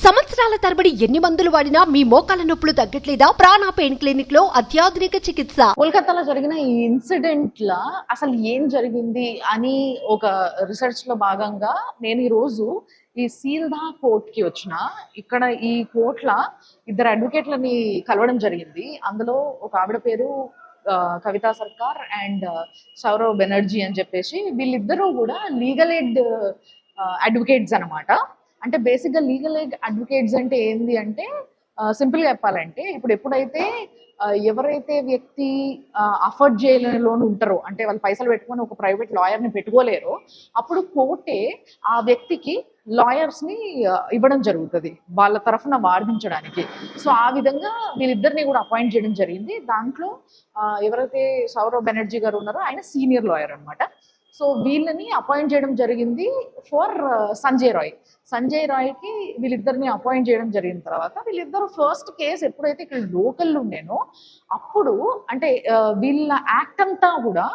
సంవత్సరాల తరబడి ఎన్ని మందులు వాడినా మీ మోకాల నొప్పులు తగ్గట్లేదా? ప్రాణ పెయిన్ క్లినిక్ లో అత్యాధునిక చికిత్స. కోల్కతాలో జరిగిన ఈ ఇన్సిడెంట్ లా అసలు ఏం జరిగింది అని ఒక రీసెర్చ్ లో భాగంగా నేను ఈ రోజు ఈ సీల్దా కోర్ట్ కి వచ్చిన. ఇక్కడ ఈ కోర్ట్ లా ఇద్దరు అడ్వకేట్లని కలవడం జరిగింది. అందులో ఒక ఆవిడ పేరు కవితా సర్కార్ అండ్ సౌరవ్ బెనర్జీ అని చెప్పేసి, వీళ్ళిద్దరూ కూడా లీగల్ ఎయిడ్ అడ్వకేట్స్ అనమాట. అంటే బేసిక్గా లీగల్ ఎయిడ్ అడ్వకేట్స్ అంటే ఏంది అంటే, సింపుల్గా చెప్పాలంటే ఇప్పుడు ఎప్పుడైతే ఎవరైతే వ్యక్తి అఫోర్డ్ చేయలేని ఉంటారో, అంటే వాళ్ళు పైసలు పెట్టుకొని ఒక ప్రైవేట్ లాయర్ని పెట్టుకోలేరో, అప్పుడు కోర్టే ఆ వ్యక్తికి లాయర్స్ని ఇవ్వడం జరుగుతుంది వాళ్ళ తరఫున వాదించడానికి. సో ఆ విధంగా వీళ్ళిద్దరిని కూడా అపాయింట్ చేయడం జరిగింది. దాంట్లో ఎవరైతే సౌరవ్ బెనర్జీ గారు ఉన్నారో ఆయన సీనియర్ లాయర్ అనమాట. సో వీళ్ళని అపాయింట్ చేయడం జరిగింది ఫర్ సంజయ్ రాయ్కి వీళ్ళిద్దరిని అపాయింట్ చేయడం జరిగిన తర్వాత, వీళ్ళిద్దరు ఫస్ట్ కేసు ఎప్పుడైతే ఇక్కడ లోకల్ ఉండేనో అప్పుడు అంటే వీళ్ళ యాక్ట్ అంతా కూడా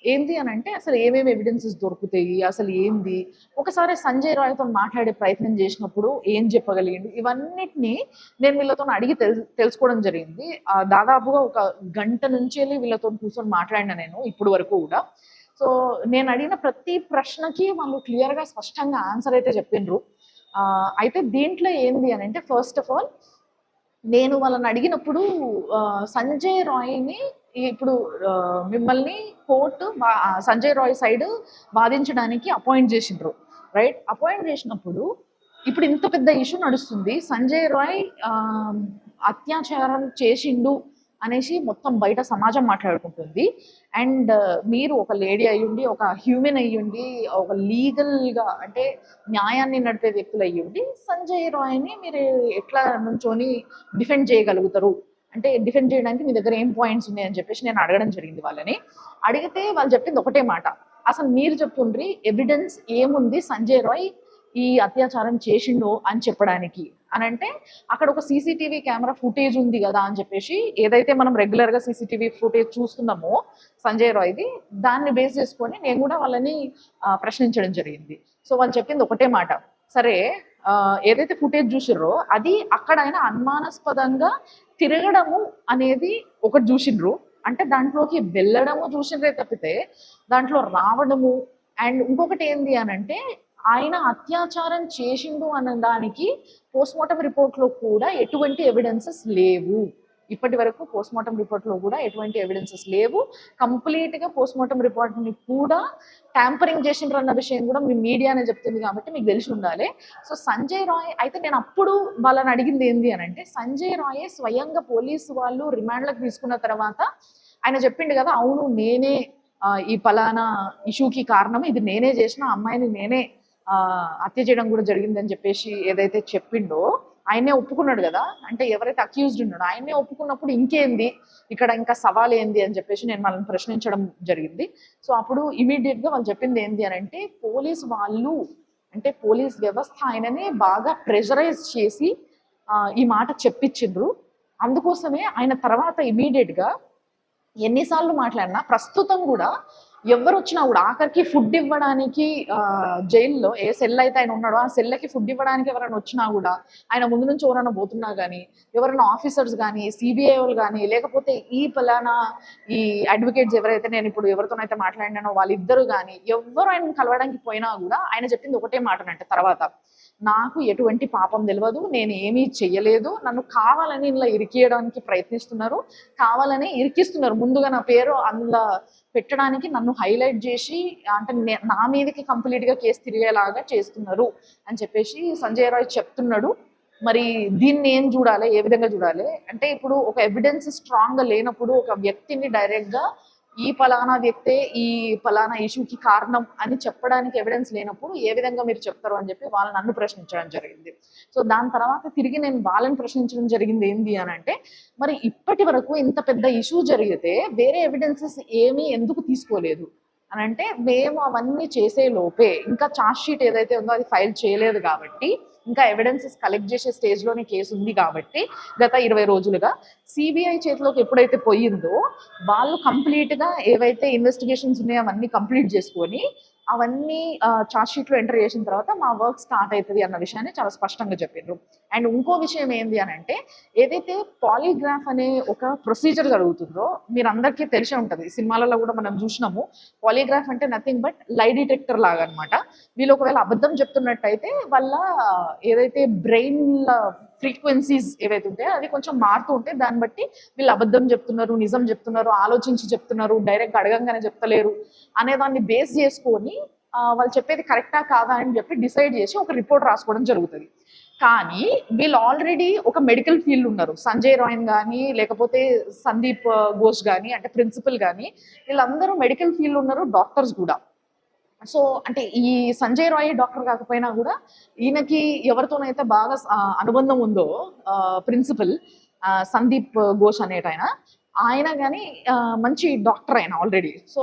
ఏంది అని అంటే, అసలు ఏమేమి ఎవిడెన్సెస్ దొరుకుతాయి, అసలు ఏంది, ఒకసారి సంజయ్ రాయ్తో మాట్లాడే ప్రయత్నం చేసినప్పుడు ఏం చెప్పగలిగిండు, ఇవన్నిటిని నేను వీళ్ళతో అడిగి తెలుసుకోవడం జరిగింది. దాదాపుగా ఒక గంట నుంచి వీళ్ళతో కూర్చొని మాట్లాడినా నేను ఇప్పుడు వరకు కూడా. సో నేను అడిగిన ప్రతి ప్రశ్నకి వాళ్ళు క్లియర్గా స్పష్టంగా ఆన్సర్ అయితే చెప్పిండ్రు. అయితే దీంట్లో ఏంది అని అంటే, ఫస్ట్ ఆఫ్ ఆల్ నేను వాళ్ళని అడిగినప్పుడు సంజయ్ రాయ్ని ఇప్పుడు మిమ్మల్ని కోర్టు సంజయ్ రాయ్ సైడ్ వాదించడానికి అపాయింట్ చేసిండ్రు, రైట్? అపాయింట్ చేసినప్పుడు ఇప్పుడు ఇంత పెద్ద ఇష్యూ నడుస్తుంది, సంజయ్ రాయ్ అత్యాచారం చేసిండు అనేసి మొత్తం బయట సమాజం మాట్లాడుకుంటుంది. అండ్ మీరు ఒక లేడీ అయ్యుండి, ఒక హ్యూమన్ అయ్యుండి, ఒక లీగల్గా అంటే న్యాయాన్ని నడిపే వ్యక్తులు అయ్యుండి సంజయ్ రాయ్ని మీరు ఎట్లా నుంచొని డిఫెండ్ చేయగలుగుతారు, అంటే డిఫెండ్ చేయడానికి మీ దగ్గర ఏం పాయింట్స్ ఉన్నాయని చెప్పేసి నేను అడగడం జరిగింది వాళ్ళని. అడిగితే వాళ్ళు చెప్పింది ఒకటే మాట, అసలు మీరు చెప్పుండ్రి ఎవిడెన్స్ ఏముంది సంజయ్ రాయ్ ఈ అత్యాచారం చేసిండో అని చెప్పడానికి అని అంటే, అక్కడ ఒక సీసీటీవీ కెమెరా ఫుటేజ్ ఉంది కదా అని చెప్పేసి, ఏదైతే మనం రెగ్యులర్గా సీసీటీవీ ఫుటేజ్ చూస్తున్నామో సంజయ్ రాయ్ది, దాన్ని బేస్ చేసుకొని నేను కూడా వాళ్ళని ప్రశ్నించడం జరిగింది. సో వాళ్ళు చెప్పింది ఒకటే మాట, సరే ఏదైతే ఫుటేజ్ చూసిర్రో అది అక్కడ ఆయన అనుమానాస్పదంగా తిరగడము అనేది ఒకటి చూసిండ్రు, అంటే దాంట్లోకి వెళ్ళడము చూసిండ్రే తప్పితే దాంట్లో రావడము, అండ్ ఇంకొకటి ఏంది అని అంటే ఆయన అత్యాచారం చేసిండు అనడానికి పోస్ట్మార్టం రిపోర్ట్లో కూడా ఎటువంటి ఎవిడెన్సెస్ లేవు. ఇప్పటి వరకు పోస్ట్మార్టం రిపోర్ట్లో కూడా ఎటువంటి ఎవిడెన్సెస్ లేవు. కంప్లీట్గా పోస్ట్మార్టం రిపోర్ట్ని కూడా ట్యాంపరింగ్ చేసిండ్రు అన్న విషయం కూడా మీ మీడియానే చెప్తుంది కాబట్టి మీకు తెలిసి ఉండాలి. సో సంజయ్ రాయ్ అయితే నేను అప్పుడు వాళ్ళని అడిగింది ఏంది అని అంటే, సంజయ్ రాయే స్వయంగా పోలీసు వాళ్ళు రిమాండ్లకు తీసుకున్న తర్వాత ఆయన చెప్పిండు కదా, అవును నేనే ఈ పలానా ఇష్యూకి కారణం, ఇది నేనే చేసిన, అమ్మాయిని నేనే హత్య చేయడం కూడా జరిగిందని చెప్పేసి ఏదైతే చెప్పిండో ఆయనే ఒప్పుకున్నాడు కదా. అంటే ఎవరైతే అక్యూజ్డ్ ఉన్నాడో ఆయనే ఒప్పుకున్నప్పుడు ఇంకేంది ఇక్కడ, ఇంకా సవాల్ ఏంది అని చెప్పేసి నేను వాళ్ళని ప్రశ్నించడం జరిగింది. సో అప్పుడు ఇమీడియట్గా వాళ్ళు చెప్పింది ఏంది అని అంటే, పోలీస్ వాళ్ళు అంటే పోలీస్ వ్యవస్థ ఆయనని బాగా ప్రెషరైజ్ చేసి ఈ మాట చెప్పించిండ్రు. అందుకోసమే ఆయన తర్వాత ఇమీడియట్గా ఎన్నిసార్లు మాట్లాడినా ప్రస్తుతం కూడా ఎవరు వచ్చినా కూడా ఆఖరికి ఫుడ్ ఇవ్వడానికి జైల్లో ఏ సెల్ అయితే ఆయన ఉన్నాడో ఆ సెల్లకి ఫుడ్ ఇవ్వడానికి ఎవరైనా వచ్చినా కూడా, ఆయన ముందు నుంచి ఎవరైనా పోతున్నా కానీ, ఎవరైనా ఆఫీసర్స్ కానీ, సిబిఐ వాళ్ళు కానీ, లేకపోతే ఈ పలానా ఈ అడ్వకేట్స్ ఎవరైతే నేను ఇప్పుడు ఎవరితోనైతే మాట్లాడినానో వాళ్ళిద్దరు కానీ ఎవరు ఆయన కలవడానికి పోయినా కూడా ఆయన చెప్పింది ఒకటే మాటనంటే, తర్వాత నాకు ఎటువంటి పాపం తెలియదు, నేను ఏమీ చెయ్యలేదు, నన్ను కావాలని ఇలా ఇరికియడానికి ప్రయత్నిస్తున్నారు, కావాలని ఇరికిస్తున్నారు, ముందుగా నా పేరు అందులో పెట్టడానికి నన్ను హైలైట్ చేసి అంటే నా మీదకి కంప్లీట్గా కేసు తిరిగేలాగా చేస్తున్నారు అని చెప్పేసి సంజయ్ రాయ్ చెప్తున్నాడు. మరి దీన్ని ఏం చూడాలి, ఏ విధంగా చూడాలి అంటే, ఇప్పుడు ఒక ఎవిడెన్స్ స్ట్రాంగ్గా లేనప్పుడు ఒక వ్యక్తిని డైరెక్ట్గా ఈ పలానా వ్యక్తే ఈ పలానా ఇష్యూకి కారణం అని చెప్పడానికి ఎవిడెన్స్ లేనప్పుడు ఏ విధంగా మీరు చెప్తారు అని చెప్పి వాళ్ళని నన్ను ప్రశ్నించడం జరిగింది. సో దాని తర్వాత తిరిగి నేను వాళ్ళని ప్రశ్నించడం జరిగింది ఏంది అని అంటే, మరి ఇప్పటి వరకు ఇంత పెద్ద ఇష్యూ జరిగితే వేరే ఎవిడెన్సెస్ ఏమీ ఎందుకు తీసుకోలేదు అని అంటే, మేము అవన్నీ చేసే లోపే ఇంకా ఛార్జ్ షీట్ ఏదైతే ఉందో అది ఫైల్ చేయలేదు కాబట్టి, ఇంకా ఎవిడెన్సెస్ కలెక్ట్ చేసే స్టేజ్లోనే కేసు ఉంది కాబట్టి గత 20 రోజులుగా సిబిఐ చేతిలోకి ఎప్పుడైతే పోయిందో వాళ్ళు కంప్లీట్గా ఏవైతే ఇన్వెస్టిగేషన్స్ ఉన్నాయో అవన్నీ కంప్లీట్ చేసుకొని అవన్నీ చార్జ్ షీట్లో ఎంటర్ చేసిన తర్వాత మా వర్క్ స్టార్ట్ అవుతుంది అన్న విషయాన్ని చాలా స్పష్టంగా చెప్పిండ్రు. అండ్ ఇంకో విషయం ఏంది అని అంటే, ఏదైతే పాలిగ్రాఫ్ అనే ఒక ప్రొసీజర్ జరుగుతుందో మీరు అందరికీ తెలిసే ఉంటుంది, సినిమాలలో కూడా మనం చూసినాము. పాలిగ్రాఫ్ అంటే నథింగ్ బట్ లై డిటెక్టర్ లాగా అనమాట. వీళ్ళు ఒకవేళ అబద్ధం చెప్తున్నట్టయితే వాళ్ళ ఏదైతే బ్రెయిన్ ఫ్రీక్వెన్సీస్ ఏవైతే ఉంటాయో అది కొంచెం మారుతూ ఉంటాయి. దాన్ని బట్టి వీళ్ళు అబద్ధం చెప్తున్నారు, నిజం చెప్తున్నారు, ఆలోచించి చెప్తున్నారు, డైరెక్ట్ అడగంగానే చెప్తలేరు అనే దాన్ని బేస్ చేసుకొని వాళ్ళు చెప్పేది కరెక్టా కాదా అని చెప్పి డిసైడ్ చేసి ఒక రిపోర్ట్ రాసుకోవడం జరుగుతుంది. కానీ వీళ్ళు ఆల్రెడీ ఒక మెడికల్ ఫీల్డ్ ఉన్నారు. సంజయ్ రాయన్ కానీ లేకపోతే సందీప్ ఘోష్ కానీ అంటే ప్రిన్సిపల్ కానీ వీళ్ళందరూ మెడికల్ ఫీల్డ్ ఉన్నారు, డాక్టర్స్ కూడా. సో అంటే ఈ సంజయ్ రాయ్ డాక్టర్ కాకపోయినా కూడా ఈయనకి ఎవరితోనైతే బాగా అనుబంధం ఉందో ప్రిన్సిపల్ సందీప్ ఘోష్ అనేటైన ఆయన కానీ మంచి డాక్టర్ ఆయన ఆల్రెడీ. సో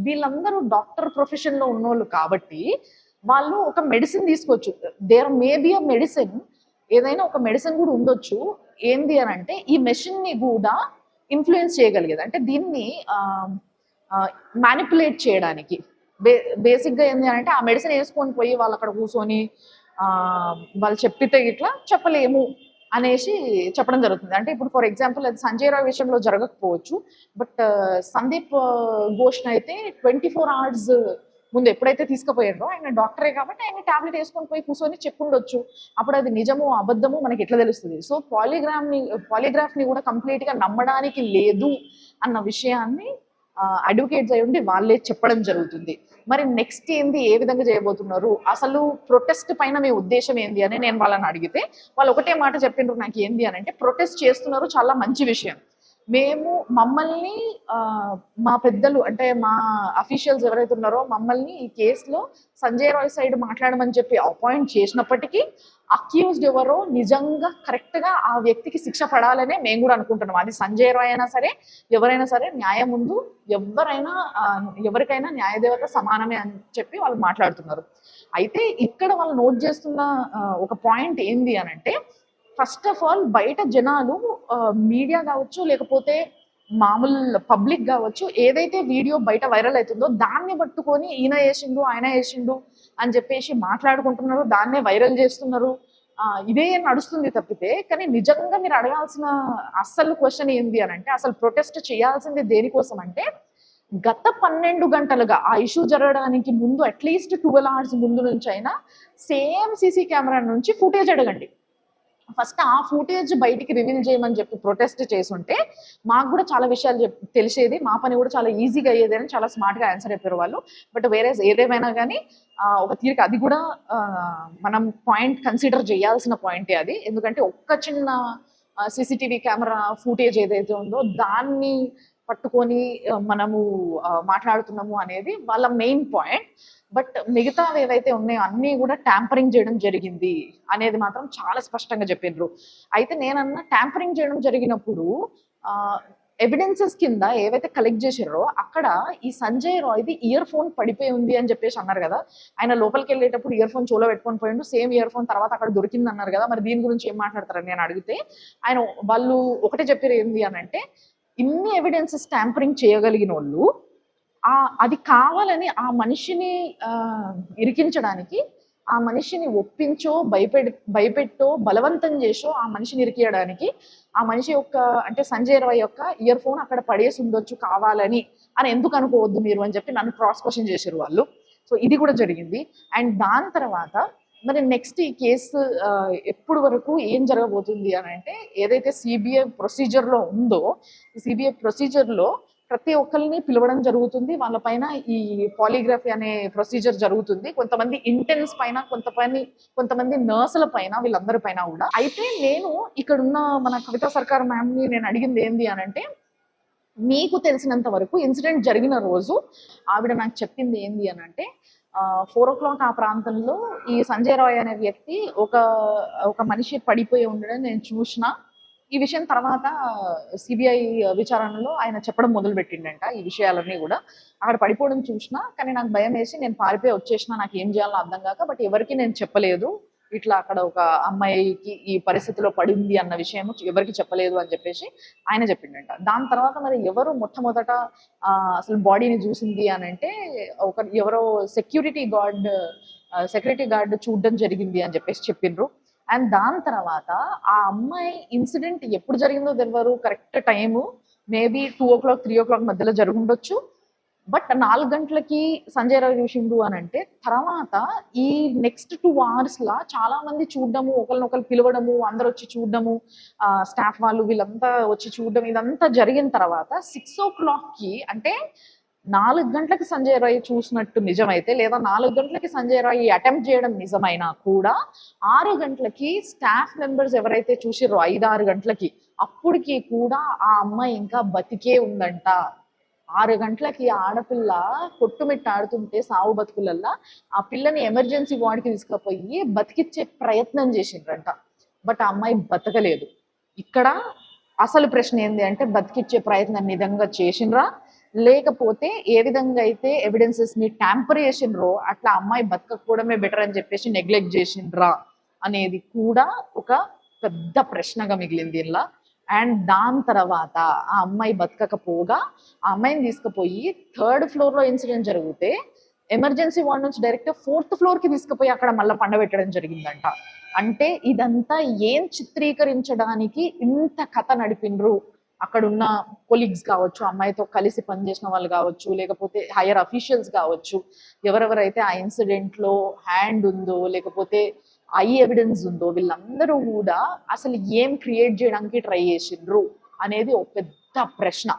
వీళ్ళందరూ డాక్టర్ ప్రొఫెషన్లో ఉన్నోళ్ళు కాబట్టి వాళ్ళు ఒక మెడిసిన్ తీసుకోవచ్చు. There may be a medicine, ఏదైనా ఒక మెడిసిన్ కూడా ఉండొచ్చు. ఏంది అని అంటే ఈ మెషిన్ని కూడా ఇన్ఫ్లుయెన్స్ చేయగలిగేది, అంటే దీన్ని మ్యానిపులేట్ చేయడానికి. బేసిక్గా ఏంది అంటే ఆ మెడిసిన్ వేసుకొని పోయి వాళ్ళు అక్కడ కూర్చొని వాళ్ళు చెప్పితే ఇట్లా చెప్పలేము అనేసి చెప్పడం జరుగుతుంది. అంటే ఇప్పుడు ఫర్ ఎగ్జాంపుల్ అది సంజయ్ రాయ్ విషయంలో జరగకపోవచ్చు, బట్ సందీప్ ఘోష్ని అయితే 24 hours ముందు ఎప్పుడైతే తీసుకుపోయారో ఆయన డాక్టరే కాబట్టి ఆయన టాబ్లెట్ వేసుకొని పోయి కూర్చొని చెప్పుండొచ్చు. అప్పుడు అది నిజమో అబద్ధమో మనకి ఎట్లా తెలుస్తుంది? సో పాలిగ్రాఫ్ని కూడా కంప్లీట్గా నమ్మడానికి లేదు అన్న విషయాన్ని అడ్వకేట్స్ అయి ఉండి వాళ్ళే చెప్పడం జరుగుతుంది. మరి నెక్స్ట్ ఏంది, ఏ విధంగా చేయబోతున్నారు, అసలు ప్రొటెస్ట్ పైన మీ ఉద్దేశం ఏంది అని నేను వాళ్ళని అడిగితే వాళ్ళు ఒకటే మాట చెప్పిండ్రు నాకు. ఏంది అని అంటే, ప్రొటెస్ట్ చేస్తున్నారు, చాలా మంచి విషయం. మమ్మల్ని మా పెద్దలు అంటే మా అఫీషియల్స్ ఎవరైతే ఉన్నారో మమ్మల్ని ఈ కేసులో సంజయ్ రాయ్ సైడ్ మాట్లాడమని చెప్పి అపాయింట్ చేసినప్పటికీ అక్యూజ్డ్ ఎవరో నిజంగా కరెక్ట్గా ఆ వ్యక్తికి శిక్ష పడాలనే మేము కూడా అనుకుంటున్నాం. అది సంజయ్ రాయ్ అయినా సరే ఎవరైనా సరే న్యాయం ముందు ఎవరికైనా న్యాయదేవత సమానమే అని చెప్పి వాళ్ళు మాట్లాడుతున్నారు. అయితే ఇక్కడ వాళ్ళు నోట్ చేస్తున్న ఒక పాయింట్ ఏంది అని అంటే, ఫస్ట్ ఆఫ్ ఆల్ బయట జనాలు మీడియా కావచ్చు లేకపోతే మామూలు పబ్లిక్ కావచ్చు ఏదైతే వీడియో బయట వైరల్ అవుతుందో దాన్ని పట్టుకొని ఈయన వేసిండు ఆయన వేసిండు అని చెప్పేసి మాట్లాడుకుంటున్నారు, దాన్నే వైరల్ చేస్తున్నారు. ఇదే నడుస్తుంది తప్పితే, కానీ నిజంగా మీరు అడగాల్సిన అస్సలు క్వశ్చన్ ఏంది అని అంటే, అసలు ప్రొటెస్ట్ చేయాల్సింది దేనికోసం అంటే, గత 12 గంటలుగా ఆ ఇష్యూ జరగడానికి ముందు అట్లీస్ట్ 12 hours ముందు నుంచి అయినా సేమ్ సీసీ కెమెరా నుంచి ఫుటేజ్ అడగండి. ఫస్ట్ ఆ ఫుటేజ్ బయటికి రివీల్ చేయమని చెప్పి ప్రొటెస్ట్ చేసుంటే మాకు కూడా చాలా విషయాలు తెలిసేది, మా పని కూడా చాలా ఈజీగా అయ్యేది అని చాలా స్మార్ట్గా ఆన్సర్ చెప్పారు వాళ్ళు. బట్ వేరే ఏదేమైనా కానీ ఒక తీరిక అది కూడా మనం పాయింట్ కన్సిడర్ చేయాల్సిన పాయింటే అది. ఎందుకంటే ఒక్క చిన్న సీసీటీవీ కెమెరా ఫుటేజ్ ఏదైతే ఉందో దాన్ని పట్టుకొని మనము మాట్లాడుతున్నాము అనేది వాళ్ళ మెయిన్ పాయింట్. బట్ మిగతావి ఏవైతే ఉన్నాయో అన్నీ కూడా ట్యాంపరింగ్ చేయడం జరిగింది అనేది మాత్రం చాలా స్పష్టంగా చెప్పిండ్రు. అయితే నేనన్నా ట్యాంపరింగ్ చేయడం జరిగినప్పుడు ఎవిడెన్సెస్ కింద ఏవైతే కలెక్ట్ చేసారో అక్కడ ఈ సంజయ్ రాయ్ది ఇయర్ ఫోన్ పడిపోయి ఉంది అని చెప్పేసి అన్నారు కదా. ఆయన లోపలికి వెళ్ళేటప్పుడు ఇయర్ ఫోన్ చెవులో పెట్టుకొని పోయిండు, సేమ్ ఇయర్ ఫోన్ తర్వాత అక్కడ దొరికింది అన్నారు కదా. మరి దీని గురించి ఏం మాట్లాడతారని నేను అడిగితే వాళ్ళు ఒకటే చెప్పారు ఏంది అని అంటే, ఇన్ని ఎవిడెన్సెస్ ట్యాంపరింగ్ చేయగలిగిన వాళ్ళు అది కావాలని ఆ మనిషిని ఇరికించడానికి, ఆ మనిషిని ఒప్పించో భయపెట్టో బలవంతం చేసో ఆ మనిషిని ఇరికియడానికి ఆ మనిషి యొక్క అంటే సంజయ్ రాయ్ యొక్క ఇయర్ ఫోన్ అక్కడ పడేసి ఉండొచ్చు కావాలని అని ఎందుకు అనుకోవద్దు మీరు అని చెప్పి నన్ను క్రాస్ క్వశ్చన్ చేశారు వాళ్ళు. సో ఇది కూడా జరిగింది. అండ్ దాని తర్వాత మరి నెక్స్ట్ ఈ కేసు ఎప్పుడు వరకు ఏం జరగబోతుంది అని అంటే, ఏదైతే సిబిఐ ప్రొసీజర్లో ఉందో ఈ సిబిఐ ప్రొసీజర్లో ప్రతి ఒక్కరిని పిలవడం జరుగుతుంది. వాళ్ళపైన ఈ పాలిగ్రఫీ అనే ప్రొసీజర్ జరుగుతుంది. కొంతమంది ఇంటెన్స్ పైన, కొంతమంది నర్సుల పైన, వీళ్ళందరి పైన కూడా. అయితే నేను ఇక్కడున్న మన కవితా సర్కార్ మ్యామ్ని నేను అడిగింది ఏంది అని అంటే, మీకు తెలిసినంత వరకు ఇన్సిడెంట్ జరిగిన రోజు ఆవిడ నాకు చెప్పింది ఏంది అని అంటే, 4 o'clock ఆ ప్రాంతంలో ఈ సంజయ్ రాయ్ అనే వ్యక్తి ఒక మనిషి పడిపోయి ఉండడం నేను చూసిన. ఈ విషయం తర్వాత సిబిఐ విచారణలో ఆయన చెప్పడం మొదలుపెట్టిండంట ఈ విషయాలన్నీ కూడా. అక్కడ పడిపోవడం చూసినా, కానీ నాకు భయం వేసి నేను పారిపోయి వచ్చేసిన, నాకు ఏం చేయాలో అర్థం కాక. బట్ ఎవరికి నేను చెప్పలేదు, ఇట్లా అక్కడ ఒక అమ్మాయికి ఈ పరిస్థితిలో పడింది అన్న విషయం ఎవరికి చెప్పలేదు అని చెప్పేసి ఆయన చెప్పిండంట. దాని తర్వాత మరి ఎవరు మొట్టమొదట అసలు బాడీని చూసింది అని అంటే ఎవరో సెక్యూరిటీ గార్డ్ చూడడం జరిగింది అని చెప్పేసి చెప్పిండ్రు. అండ్ దాని తర్వాత ఆ అమ్మాయి ఇన్సిడెంట్ ఎప్పుడు జరిగిందో తెలియదు, correct time maybe 2 o'clock 3 o'clock మధ్యలో జరుగుండొచ్చు. బట్ 4 గంటలకి సంజయ్ రాయ్ చూసిండు అని అంటే తర్వాత ఈ నెక్స్ట్ 2 hours లా చాలా మంది చూడడము, ఒకరినొకరు పిలవడము, అందరు వచ్చి చూడడము, స్టాఫ్ వాళ్ళు వీళ్ళంతా వచ్చి చూడడం, ఇదంతా జరిగిన తర్వాత 6 o'clock కి అంటే 4 గంటలకి సంజయ్ రాయ్ చూసినట్టు నిజమైతే, లేదా 4 గంటలకి సంజయ్ రాయ్ అటెంప్ట్ చేయడం నిజమైనా కూడా 6 గంటలకి స్టాఫ్ మెంబర్స్ ఎవరైతే చూసిర్రో 5-6 గంటలకి అప్పటికి కూడా ఆ అమ్మాయి ఇంకా బతికే ఉందంట. 6 గంటలకి ఆడపిల్ల కొట్టుమిట్టాడుతుంటే సావు బతుకులల్లా ఆ పిల్లని ఎమర్జెన్సీ వార్డ్కి తీసుకుపోయి బతికిచ్చే ప్రయత్నం చేసిండ్రంట. బట్ ఆ అమ్మాయి బతకలేదు. ఇక్కడ అసలు ప్రశ్న ఏంది అంటే బతికిచ్చే ప్రయత్నం నిజంగా చేసిండ్రా, లేకపోతే ఏ విధంగా అయితే ఎవిడెన్సెస్ ని ట్యాంపర్ చేసిండ్రో అట్లా అమ్మాయి బతకపోవడమే బెటర్ అని చెప్పేసి నెగ్లెక్ట్ చేసిండ్రా అనేది కూడా ఒక పెద్ద ప్రశ్నగా మిగిలింది ఇలా. అండ్ దాని తర్వాత ఆ అమ్మాయి బతకకపోగా ఆ అమ్మాయిని తీసుకుపోయి 3rd floor లో ఇన్సిడెంట్ జరిగితే ఎమర్జెన్సీ వార్డ్ నుంచి డైరెక్ట్ 4th floor కి తీసుకుపోయి అక్కడ మళ్ళీ పండబెట్టడం జరిగిందంట. అంటే ఇదంతా ఏం చిత్రీకరించడానికి ఇంత కథ నడిపిండ్రు, అక్కడ ఉన్న కొలీగ్స్ కావచ్చు, అమ్మాయితో కలిసి పనిచేసిన వాళ్ళు కావచ్చు, లేకపోతే హైయర్ అఫీషియల్స్ కావచ్చు, ఎవరెవరైతే ఆ ఇన్సిడెంట్ లో హ్యాండ్ ఉందో లేకపోతే ఐ ఎవిడెన్స్ ఉందో వీళ్ళందరూ కూడా అసలు ఏం క్రియేట్ చేయడానికి ట్రై చేసిండ్రు అనేది ఒక పెద్ద ప్రశ్న.